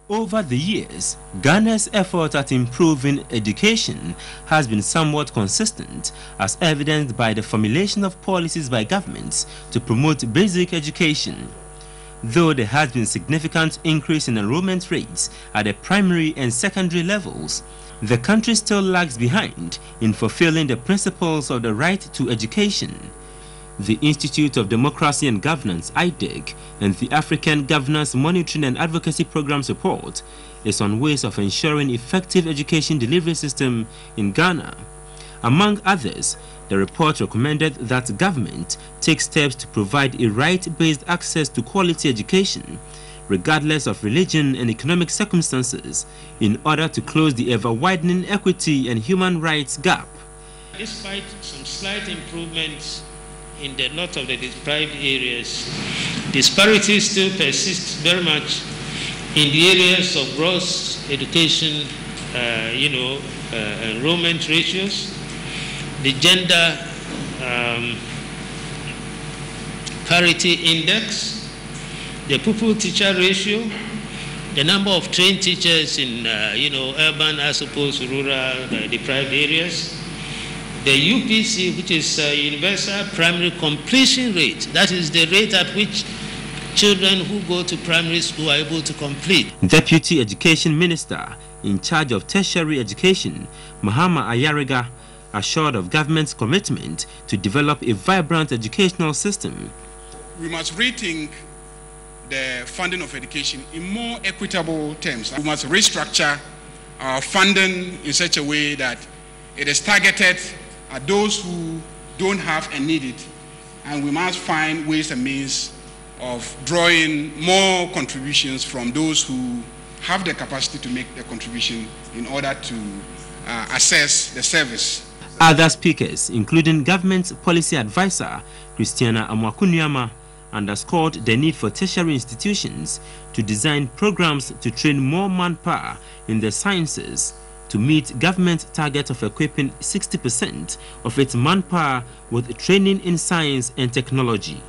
Over the years, Ghana's effort at improving education has been somewhat consistent, as evidenced by the formulation of policies by governments to promote basic education. Though there has been significant increase in enrollment rates at the primary and secondary levels, the country still lags behind in fulfilling the principles of the right to education. The Institute of Democracy and Governance, IDEG, and the African Governance Monitoring and Advocacy Programs report is on ways of ensuring effective education delivery system in Ghana. Among others, the report recommended that government take steps to provide a right-based access to quality education, regardless of religion and economic circumstances, in order to close the ever-widening equity and human rights gap. Despite some slight improvements in a lot of the deprived areas, disparities still persist very much in the areas of gross education, enrollment ratios, the gender parity index, the pupil-teacher ratio, the number of trained teachers in urban as opposed to rural deprived areas, the UPC, which is Universal Primary Completion Rate, that is the rate at which children who go to primary school are able to complete. Deputy Education Minister in charge of tertiary education, Mahama Ayariga, assured of government's commitment to develop a vibrant educational system. We must rethink the funding of education in more equitable terms. We must restructure our funding in such a way that it is targeted at those who don't have and need it, and we must find ways and means of drawing more contributions from those who have the capacity to make the contribution in order to assess the service. Other speakers, including government policy advisor Christiana Amwakunyama, underscored the need for tertiary institutions to design programs to train more manpower in the sciences to meet government target of equipping 60% of its manpower with training in science and technology.